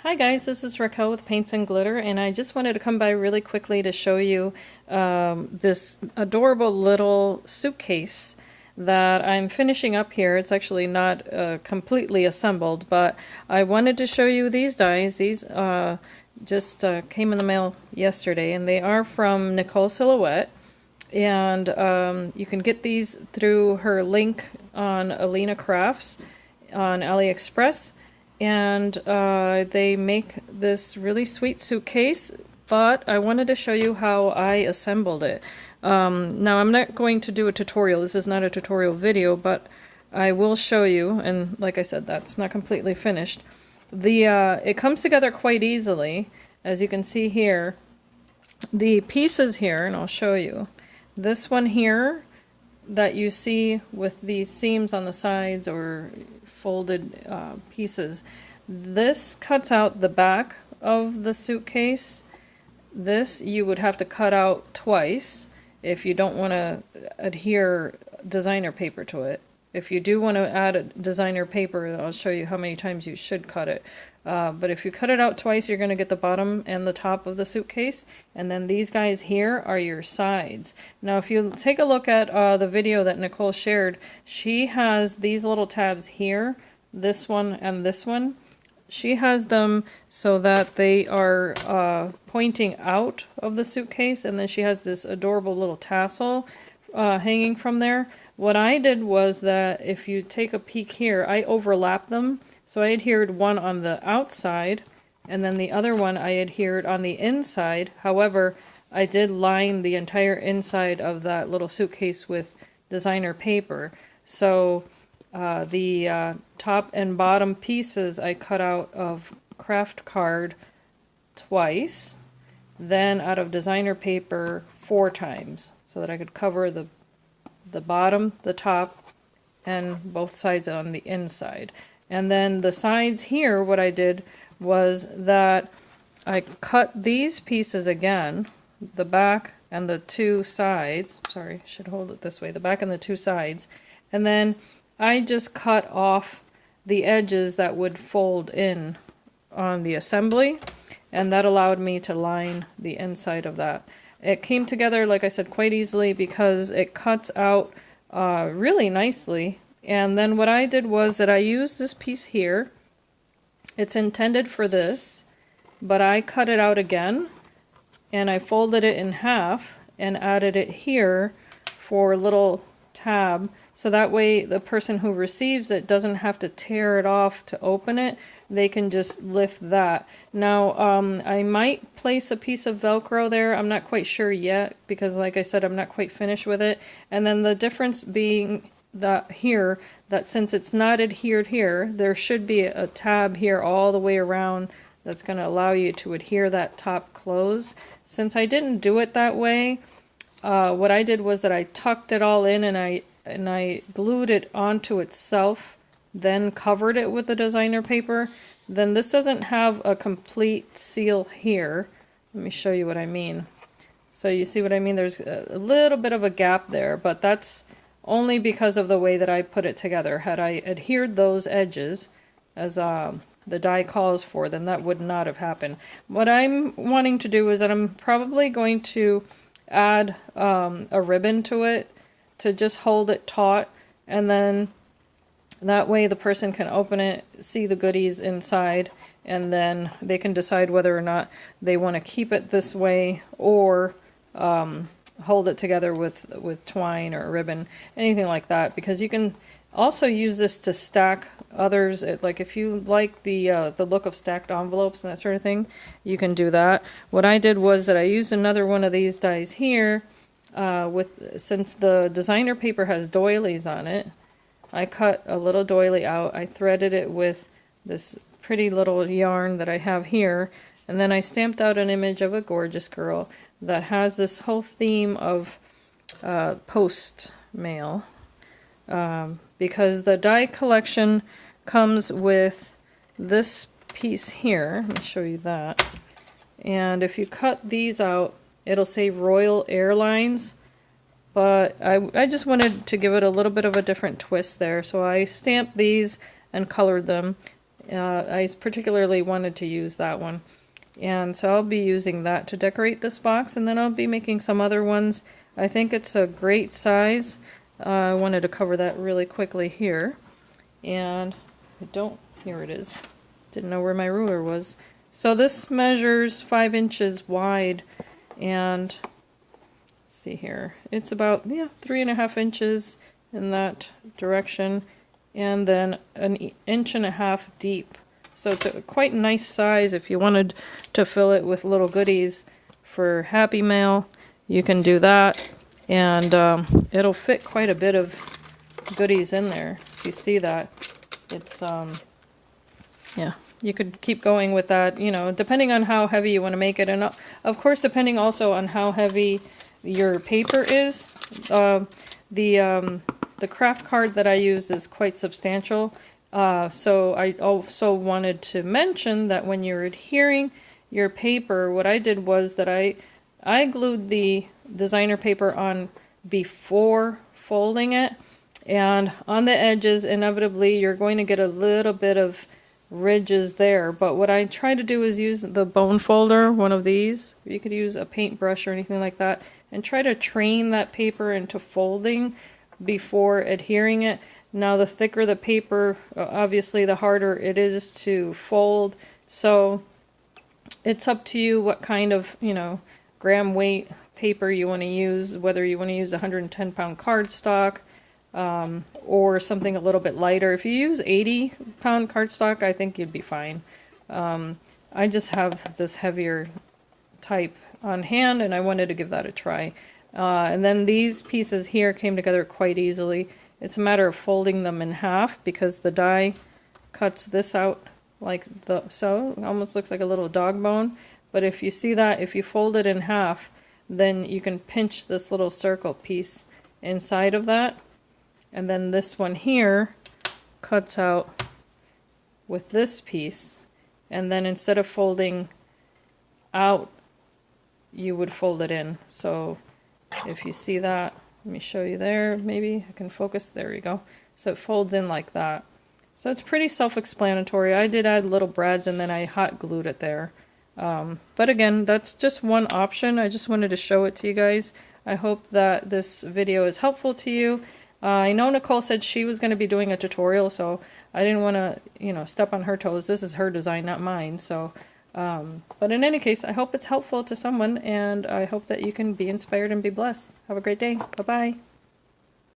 Hi guys, this is Raquel with Paints and Glitter, and I just wanted to come by really quickly to show you this adorable little suitcase that I'm finishing up here. It's actually not completely assembled, but I wanted to show you these dies. These just came in the mail yesterday, and they are from Nicole Silhouette. And you can get these through her link on Alina Crafts on AliExpress. And they make this really sweet suitcase, but I wanted to show you how I assembled it. Now I'm not going to do a tutorial. This is not a tutorial video, but I will show you, and like I said, that's not completely finished. It comes together quite easily, as you can see here. The pieces here, and I'll show you. This one here that you see with these seams on the sides or folded pieces, this cuts out the back of the suitcase. This you would have to cut out twice if you don't want to adhere designer paper to it. If you do want to add a designer paper, I'll show you how many times you should cut it. But if you cut it out twice, you're going to get the bottom and the top of the suitcase. And then these guys here are your sides. Now, if you take a look at the video that Nicole shared, she has these little tabs here, this one and this one. She has them so that they are pointing out of the suitcase, and then she has this adorable little tassel hanging from there. What I did was that if you take a peek here, I overlapped them. So I adhered one on the outside, and then the other one I adhered on the inside. However, I did line the entire inside of that little suitcase with designer paper. So the top and bottom pieces I cut out of craft card twice, then out of designer paper 4 times, so that I could cover the bottom, the top, and both sides on the inside. And then the sides here, what I did was that I cut these pieces again, the back and the 2 sides. Sorry, I should hold it this way, the back and the 2 sides. And then I just cut off the edges that would fold in on the assembly, and that allowed me to line the inside of that. It came together, like I said, quite easily because it cuts out really nicely. And then what I did was that I used this piece here. It's intended for this, but I cut it out again, and I folded it in half and added it here for a little tab, so that way the person who receives it doesn't have to tear it off to open it. They can just lift that. Now, I might place a piece of Velcro there. I'm not quite sure yet because, like I said, I'm not quite finished with it. And then the difference being that here, that since it's not adhered here, there should be a tab here all the way around that's going to allow you to adhere that top close. Since I didn't do it that way, what I did was that I tucked it all in, and I glued it onto itself, then covered it with the designer paper. Then this doesn't have a complete seal here. Let me show you what I mean. So you see what I mean? There's a little bit of a gap there, but that's only because of the way that I put it together. Had I adhered those edges as the die calls for, then that would not have happened. What I'm wanting to do is that I'm probably going to add a ribbon to it to just hold it taut, and then that way the person can open it, see the goodies inside, and then they can decide whether or not they want to keep it this way or hold it together with twine or a ribbon, anything like that, because you can also use this to stack others. Like if you like the look of stacked envelopes and that sort of thing, you can do that. What I did was that I used another one of these dies here, since the designer paper has doilies on it, I cut a little doily out. I threaded it with this pretty little yarn that I have here, and then I stamped out an image of a gorgeous girl that has this whole theme of post mail, because the die collection comes with this piece here. Let me show you that. And if you cut these out, it'll say Royal Airlines, but I just wanted to give it a little bit of a different twist there, so I stamped these and colored them. I particularly wanted to use that one. And so I'll be using that to decorate this box, and then I'll be making some other ones. I think it's a great size. I wanted to cover that really quickly here. And here it is. Didn't know where my ruler was. So this measures 5 inches wide, and let's see here. It's about 3.5 inches in that direction, and then an inch and a half deep. So it's a quite nice size. If you wanted to fill it with little goodies for Happy Mail, you can do that, and it'll fit quite a bit of goodies in there. If you see that, it's yeah, you could keep going with that, you know, depending on how heavy you want to make it, and of course depending also on how heavy your paper is. The craft card that I use is quite substantial, so I also wanted to mention that when you're adhering your paper, what I did was that I glued the designer paper on before folding it, and on the edges inevitably you're going to get a little bit of ridges there, but what I try to do is use the bone folder, one of these. You could use a paintbrush or anything like that, and try to train that paper into folding before adhering it. Now the thicker the paper, obviously the harder it is to fold, so it's up to you what kind of, you know, gram weight paper you want to use, whether you want to use 110-pound cardstock or something a little bit lighter. If you use 80-pound cardstock, I think you'd be fine. I just have this heavier type on hand, and I wanted to give that a try. And then these pieces here came together quite easily. It's a matter of folding them in half, because the die cuts this out like so. It almost looks like a little dog bone. But if you see that, if you fold it in half, then you can pinch this little circle piece inside of that. And then this one here cuts out with this piece. And then instead of folding out, you would fold it in. So if you see that, let me show you there. Maybe I can focus. There we go. So it folds in like that. So it's pretty self-explanatory. I did add little brads, and then I hot glued it there. But again, that's just one option. I just wanted to show it to you guys. I hope that this video is helpful to you. I know Nicole said she was going to be doing a tutorial, so I didn't want to, you know, step on her toes. This is her design, not mine. So, but in any case, I hope it's helpful to someone, and I hope that you can be inspired and be blessed. Have a great day. Bye-bye.